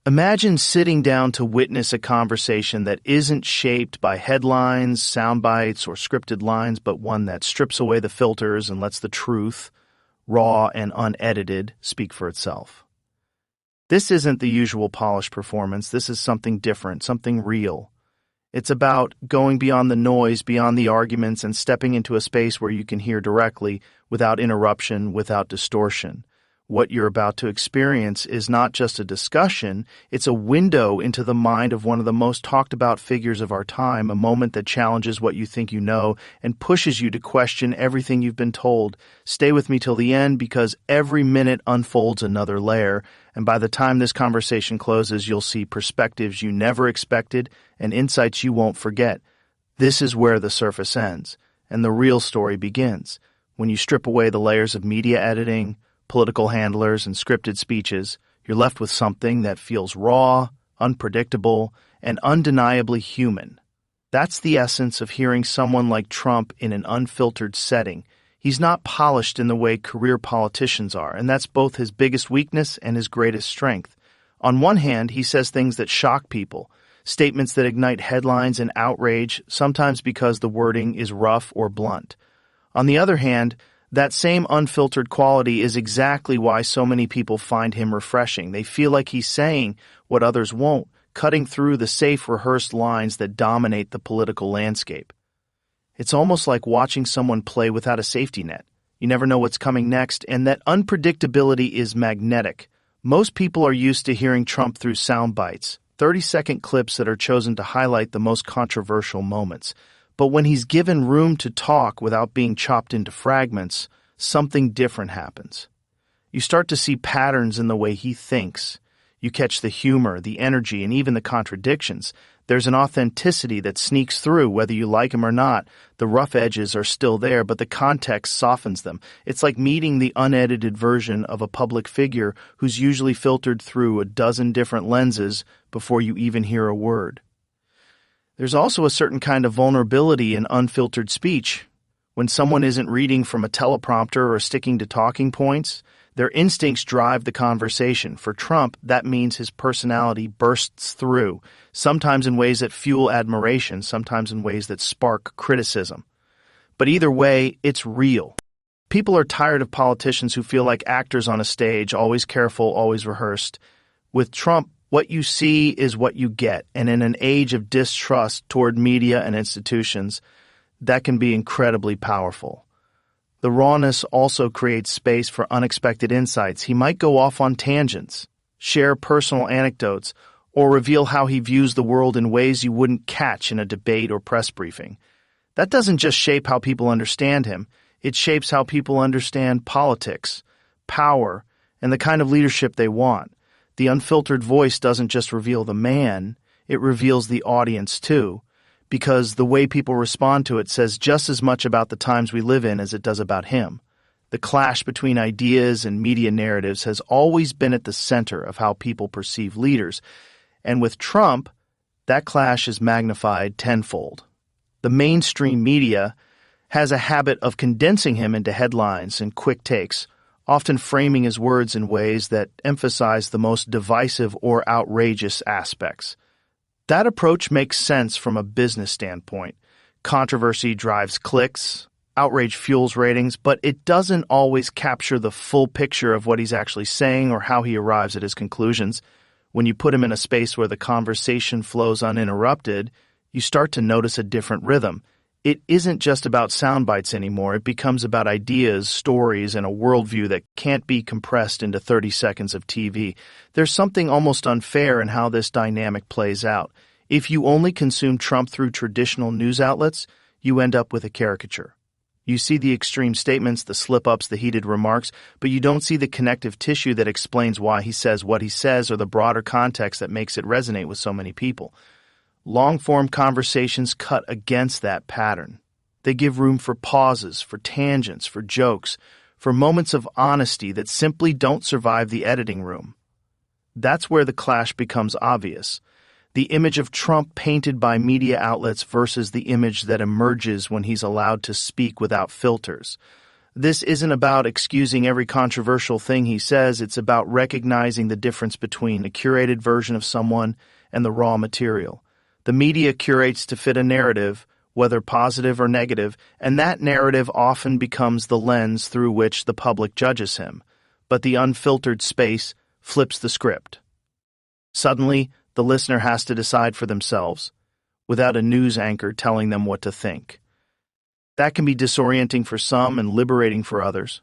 Imagine sitting down to witness a conversation that isn't shaped by headlines, sound bites, or scripted lines, but one that strips away the filters and lets the truth, raw and unedited, speak for itself. This isn't the usual polished performance. This is something different, something real. It's about going beyond the noise, beyond the arguments, and stepping into a space where you can hear directly, without interruption, without distortion. What you're about to experience is not just a discussion, it's a window into the mind of one of the most talked about figures of our time, a moment that challenges what you think you know and pushes you to question everything you've been told. Stay with me till the end, because every minute unfolds another layer, and by the time this conversation closes, you'll see perspectives you never expected and insights you won't forget. This is where the surface ends, and the real story begins. When you strip away the layers of media editing, political handlers, and scripted speeches, you're left with something that feels raw, unpredictable, and undeniably human. That's the essence of hearing someone like Trump in an unfiltered setting. He's not polished in the way career politicians are, and that's both his biggest weakness and his greatest strength. On one hand, he says things that shock people, statements that ignite headlines and outrage, sometimes because the wording is rough or blunt. On the other hand, that same unfiltered quality is exactly why so many people find him refreshing. They feel like he's saying what others won't, cutting through the safe, rehearsed lines that dominate the political landscape. It's almost like watching someone play without a safety net. You never know what's coming next, and that unpredictability is magnetic. Most people are used to hearing Trump through sound bites, 30-second clips that are chosen to highlight the most controversial moments. But when he's given room to talk without being chopped into fragments, something different happens. You start to see patterns in the way he thinks. You catch the humor, the energy, and even the contradictions. There's an authenticity that sneaks through, whether you like him or not. The rough edges are still there, but the context softens them. It's like meeting the unedited version of a public figure who's usually filtered through a dozen different lenses before you even hear a word. There's also a certain kind of vulnerability in unfiltered speech. When someone isn't reading from a teleprompter or sticking to talking points, their instincts drive the conversation. For Trump, that means his personality bursts through, sometimes in ways that fuel admiration, sometimes in ways that spark criticism. But either way, it's real. People are tired of politicians who feel like actors on a stage, always careful, always rehearsed. With Trump, what you see is what you get, and in an age of distrust toward media and institutions, that can be incredibly powerful. The rawness also creates space for unexpected insights. He might go off on tangents, share personal anecdotes, or reveal how he views the world in ways you wouldn't catch in a debate or press briefing. That doesn't just shape how people understand him, it shapes how people understand politics, power, and the kind of leadership they want. The unfiltered voice doesn't just reveal the man, it reveals the audience too, because the way people respond to it says just as much about the times we live in as it does about him. The clash between ideas and media narratives has always been at the center of how people perceive leaders, and with Trump, that clash is magnified tenfold. The mainstream media has a habit of condensing him into headlines and quick takes, often framing his words in ways that emphasize the most divisive or outrageous aspects. That approach makes sense from a business standpoint. Controversy drives clicks, outrage fuels ratings, but it doesn't always capture the full picture of what he's actually saying or how he arrives at his conclusions. When you put him in a space where the conversation flows uninterrupted, you start to notice a different rhythm. It isn't just about sound bites anymore. It becomes about ideas, stories, and a worldview that can't be compressed into 30 seconds of TV. There's something almost unfair in how this dynamic plays out. If you only consume Trump through traditional news outlets, you end up with a caricature. You see the extreme statements, the slip-ups, the heated remarks, but you don't see the connective tissue that explains why he says what he says or the broader context that makes it resonate with so many people. Long-form conversations cut against that pattern. They give room for pauses, for tangents, for jokes, for moments of honesty that simply don't survive the editing room. That's where the clash becomes obvious. The image of Trump painted by media outlets versus the image that emerges when he's allowed to speak without filters. This isn't about excusing every controversial thing he says, it's about recognizing the difference between a curated version of someone and the raw material. The media curates to fit a narrative, whether positive or negative, and that narrative often becomes the lens through which the public judges him. But the unfiltered space flips the script. Suddenly, the listener has to decide for themselves, without a news anchor telling them what to think. That can be disorienting for some and liberating for others.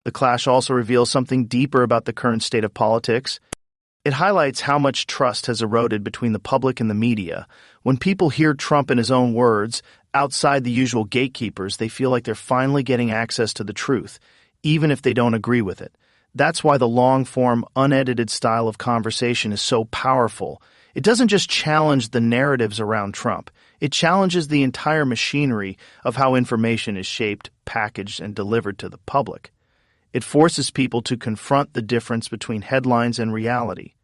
The clash also reveals something deeper about the current state of politics. It highlights how much trust has eroded between the public and the media. When people hear Trump in his own words, outside the usual gatekeepers, they feel like they're finally getting access to the truth, even if they don't agree with it. That's why the long-form, unedited style of conversation is so powerful. It doesn't just challenge the narratives around Trump. It challenges the entire machinery of how information is shaped, packaged, and delivered to the public. It forces people to confront the difference between headlines and reality.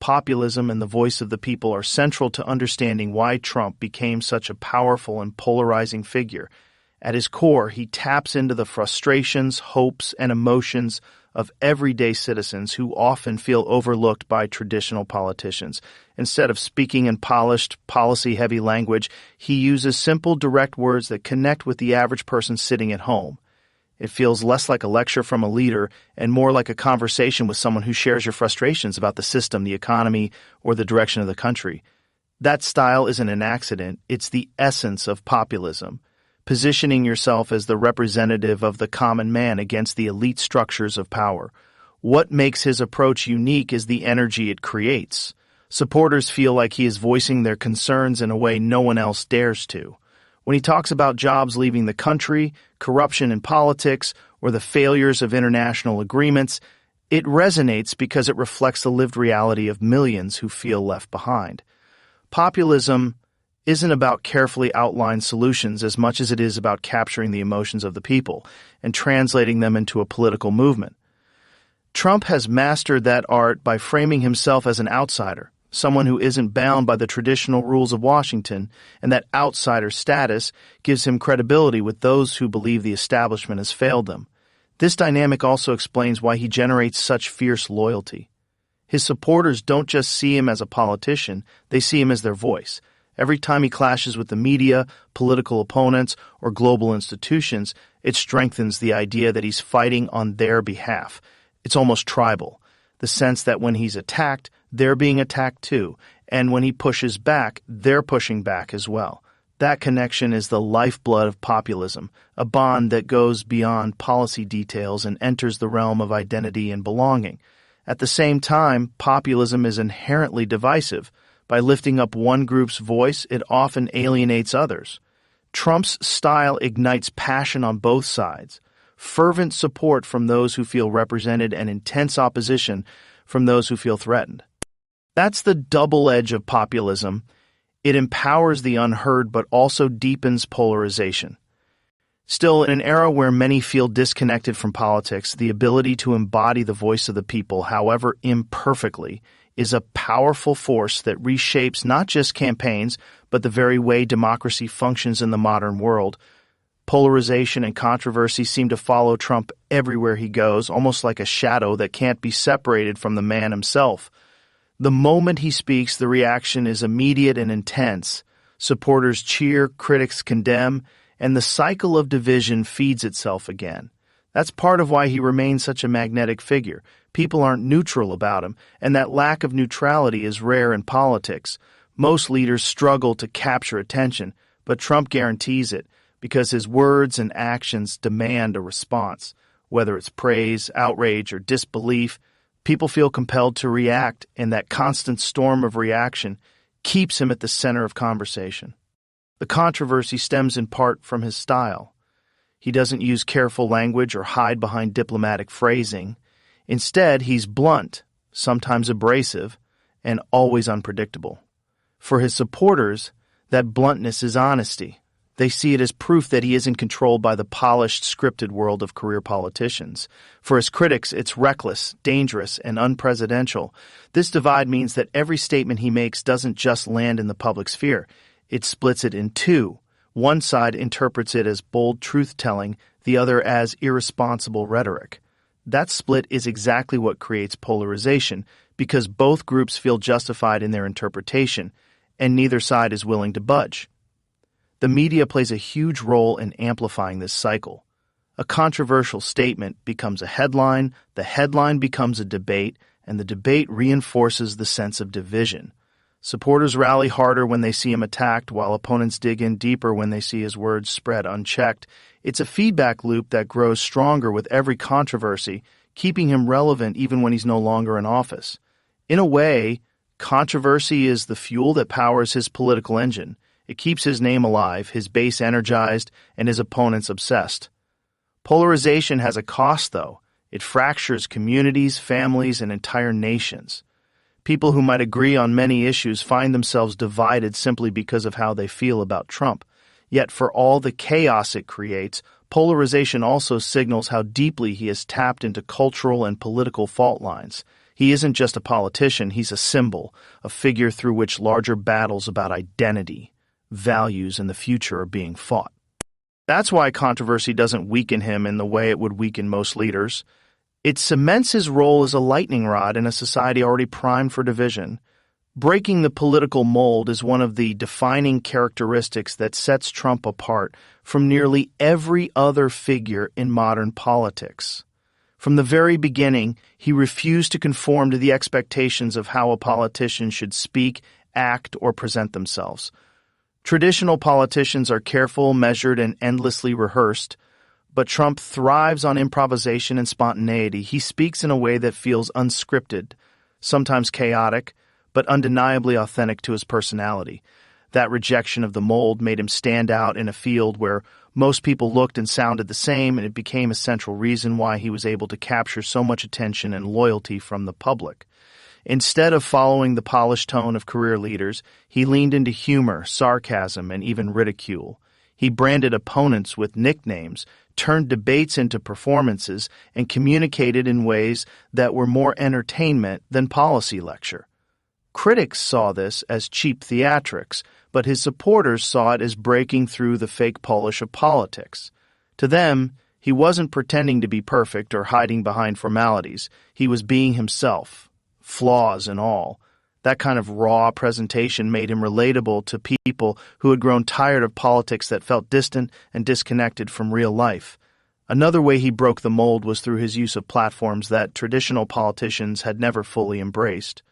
Populism and the voice of the people are central to understanding why Trump became such a powerful and polarizing figure. At his core, he taps into the frustrations, hopes, and emotions of everyday citizens who often feel overlooked by traditional politicians. Instead of speaking in polished, policy-heavy language, he uses simple, direct words that connect with the average person sitting at home. It feels less like a lecture from a leader and more like a conversation with someone who shares your frustrations about the system, the economy, or the direction of the country. That style isn't an accident, it's the essence of populism. Positioning yourself as the representative of the common man against the elite structures of power. What makes his approach unique is the energy it creates. Supporters feel like he is voicing their concerns in a way no one else dares to. When he talks about jobs leaving the country, corruption in politics, or the failures of international agreements, it resonates because it reflects the lived reality of millions who feel left behind. Populism isn't about carefully outlined solutions as much as it is about capturing the emotions of the people and translating them into a political movement. Trump has mastered that art by framing himself as an outsider, someone who isn't bound by the traditional rules of Washington, and that outsider status gives him credibility with those who believe the establishment has failed them. This dynamic also explains why he generates such fierce loyalty. His supporters don't just see him as a politician, they see him as their voice. Every time he clashes with the media, political opponents, or global institutions, it strengthens the idea that he's fighting on their behalf. It's almost tribal, the sense that when he's attacked, they're being attacked too, and when he pushes back, they're pushing back as well. That connection is the lifeblood of populism, a bond that goes beyond policy details and enters the realm of identity and belonging. At the same time, populism is inherently divisive. By lifting up one group's voice, it often alienates others. Trump's style ignites passion on both sides, fervent support from those who feel represented and intense opposition from those who feel threatened. That's the double edge of populism. It empowers the unheard but also deepens polarization. Still, in an era where many feel disconnected from politics, the ability to embody the voice of the people, however imperfectly, is a powerful force that reshapes not just campaigns, but the very way democracy functions in the modern world. Polarization and controversy seem to follow Trump everywhere he goes, almost like a shadow that can't be separated from the man himself. The moment he speaks, the reaction is immediate and intense. Supporters cheer, critics condemn, and the cycle of division feeds itself again. That's part of why he remains such a magnetic figure. People aren't neutral about him, and that lack of neutrality is rare in politics. Most leaders struggle to capture attention, but Trump guarantees it because his words and actions demand a response. Whether it's praise, outrage, or disbelief, people feel compelled to react, and that constant storm of reaction keeps him at the center of conversation. The controversy stems in part from his style. He doesn't use careful language or hide behind diplomatic phrasing. Instead, he's blunt, sometimes abrasive, and always unpredictable. For his supporters, that bluntness is honesty. They see it as proof that he isn't controlled by the polished, scripted world of career politicians. For his critics, it's reckless, dangerous, and unpresidential. This divide means that every statement he makes doesn't just land in the public sphere. It splits it in two, One side interprets it as bold truth-telling, the other as irresponsible rhetoric. That split is exactly what creates polarization, because both groups feel justified in their interpretation, and neither side is willing to budge. The media plays a huge role in amplifying this cycle. A controversial statement becomes a headline, the headline becomes a debate, and the debate reinforces the sense of division. Supporters rally harder when they see him attacked, while opponents dig in deeper when they see his words spread unchecked. It's a feedback loop that grows stronger with every controversy, keeping him relevant even when he's no longer in office. In a way, controversy is the fuel that powers his political engine. It keeps his name alive, his base energized, and his opponents obsessed. Polarization has a cost, though. It fractures communities, families, and entire nations. People who might agree on many issues find themselves divided simply because of how they feel about Trump. Yet for all the chaos it creates, polarization also signals how deeply he has tapped into cultural and political fault lines. He isn't just a politician, he's a symbol, a figure through which larger battles about identity, values, and the future are being fought. That's why controversy doesn't weaken him in the way it would weaken most leaders. It cements his role as a lightning rod in a society already primed for division. Breaking the political mold is one of the defining characteristics that sets Trump apart from nearly every other figure in modern politics. From the very beginning, he refused to conform to the expectations of how a politician should speak, act, or present themselves. Traditional politicians are careful, measured, and endlessly rehearsed, but Trump thrives on improvisation and spontaneity. He speaks in a way that feels unscripted, sometimes chaotic, but undeniably authentic to his personality. That rejection of the mold made him stand out in a field where most people looked and sounded the same, and it became a central reason why he was able to capture so much attention and loyalty from the public. Instead of following the polished tone of career leaders, he leaned into humor, sarcasm, and even ridicule. He branded opponents with nicknames, turned debates into performances, and communicated in ways that were more entertainment than policy lecture. Critics saw this as cheap theatrics, but his supporters saw it as breaking through the fake polish of politics. To them, he wasn't pretending to be perfect or hiding behind formalities. He was being himself, flaws and all. That kind of raw presentation made him relatable to people who had grown tired of politics that felt distant and disconnected from real life. Another way he broke the mold was through his use of platforms that traditional politicians had never fully embraced.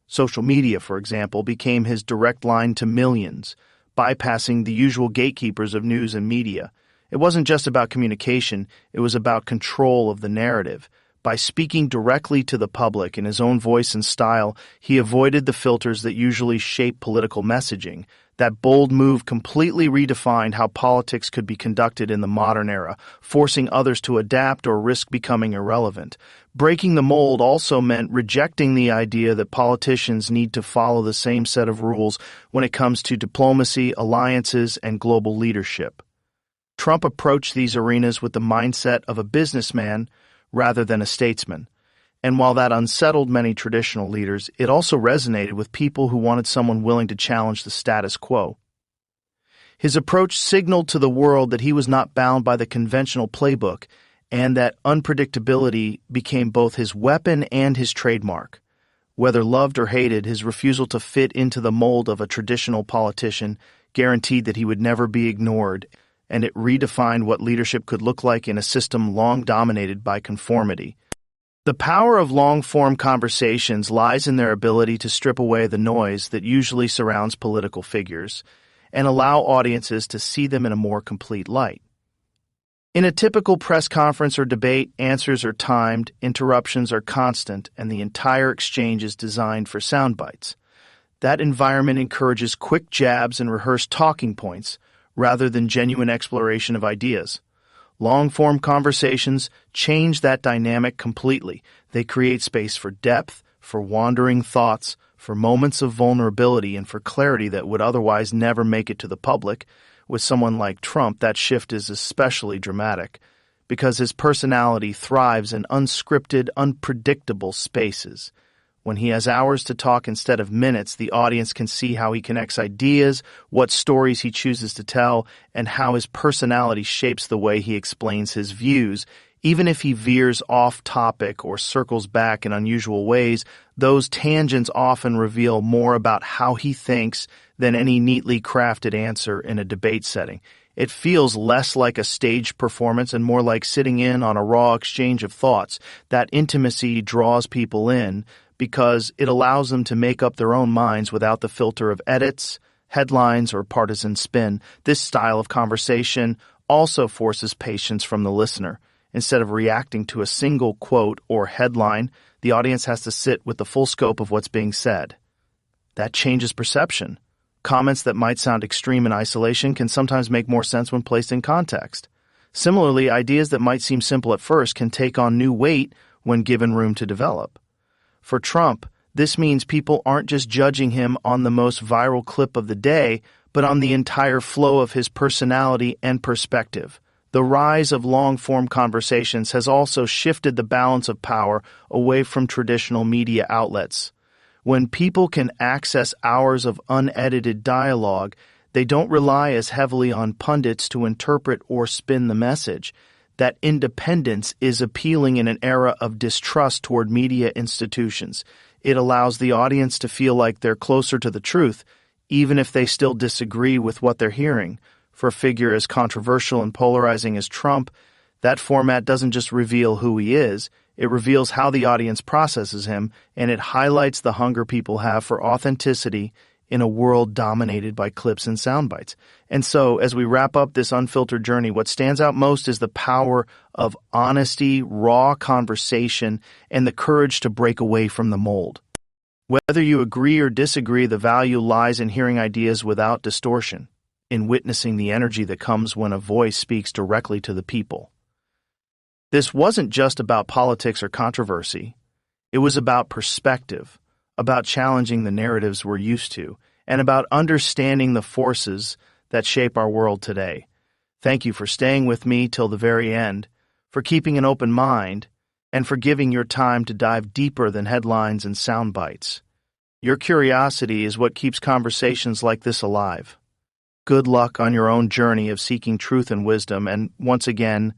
Social media, for example, became his direct line to millions, bypassing the usual gatekeepers of news and media. It wasn't just about communication, it was about control of the narrative. By speaking directly to the public in his own voice and style, he avoided the filters that usually shape political messaging. That bold move completely redefined how politics could be conducted in the modern era, forcing others to adapt or risk becoming irrelevant. Breaking the mold also meant rejecting the idea that politicians need to follow the same set of rules when it comes to diplomacy, alliances, and global leadership. Trump approached these arenas with the mindset of a businessman rather than a statesman. And while that unsettled many traditional leaders, it also resonated with people who wanted someone willing to challenge the status quo. His approach signaled to the world that he was not bound by the conventional playbook, and that unpredictability became both his weapon and his trademark. Whether loved or hated, his refusal to fit into the mold of a traditional politician guaranteed that he would never be ignored, and it redefined what leadership could look like in a system long dominated by conformity. The power of long-form conversations lies in their ability to strip away the noise that usually surrounds political figures and allow audiences to see them in a more complete light. In a typical press conference or debate, answers are timed, interruptions are constant, and the entire exchange is designed for sound bites. That environment encourages quick jabs and rehearsed talking points rather than genuine exploration of ideas. Long-form conversations change that dynamic completely. They create space for depth, for wandering thoughts, for moments of vulnerability, and for clarity that would otherwise never make it to the public. With someone like Trump, that shift is especially dramatic because his personality thrives in unscripted, unpredictable spaces. When he has hours to talk instead of minutes, the audience can see how he connects ideas, what stories he chooses to tell, and how his personality shapes the way he explains his views. Even if he veers off topic or circles back in unusual ways, those tangents often reveal more about how he thinks than any neatly crafted answer in a debate setting. It feels less like a staged performance and more like sitting in on a raw exchange of thoughts. That intimacy draws people in because it allows them to make up their own minds without the filter of edits, headlines, or partisan spin. This style of conversation also forces patience from the listener. Instead of reacting to a single quote or headline, the audience has to sit with the full scope of what's being said. That changes perception. Comments that might sound extreme in isolation can sometimes make more sense when placed in context. Similarly, ideas that might seem simple at first can take on new weight when given room to develop. For Trump, this means people aren't just judging him on the most viral clip of the day, but on the entire flow of his personality and perspective. The rise of long-form conversations has also shifted the balance of power away from traditional media outlets. When people can access hours of unedited dialogue, they don't rely as heavily on pundits to interpret or spin the message. That independence is appealing in an era of distrust toward media institutions. It allows the audience to feel like they're closer to the truth, even if they still disagree with what they're hearing. For a figure as controversial and polarizing as Trump, that format doesn't just reveal who he is, it reveals how the audience processes him, and it highlights the hunger people have for authenticity in a world dominated by clips and sound bites. And so, as we wrap up this unfiltered journey, what stands out most is the power of honesty, raw conversation, and the courage to break away from the mold. Whether you agree or disagree, the value lies in hearing ideas without distortion, in witnessing the energy that comes when a voice speaks directly to the people. This wasn't just about politics or controversy. It was about perspective, about challenging the narratives we're used to, and about understanding the forces that shape our world today. Thank you for staying with me till the very end, for keeping an open mind, and for giving your time to dive deeper than headlines and sound bites. Your curiosity is what keeps conversations like this alive. Good luck on your own journey of seeking truth and wisdom, and once again,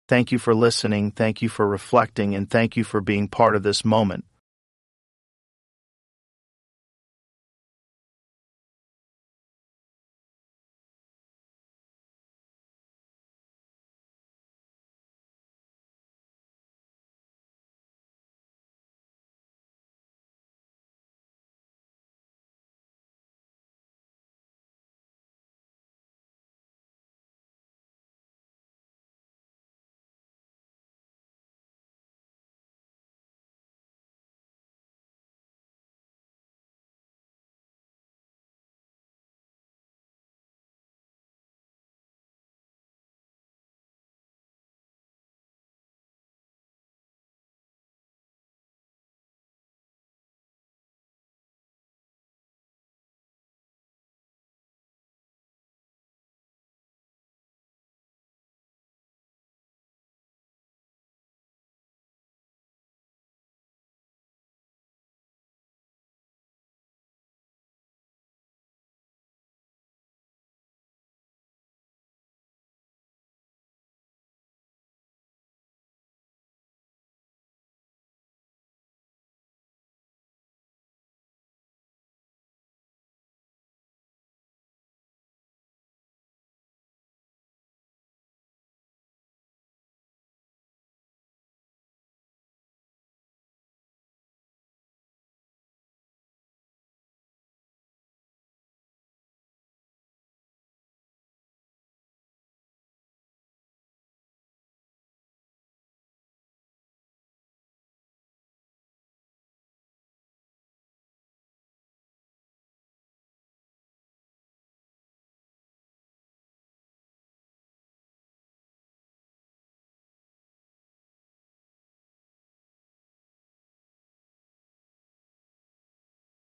thank you for listening, thank you for reflecting, and thank you for being part of this moment.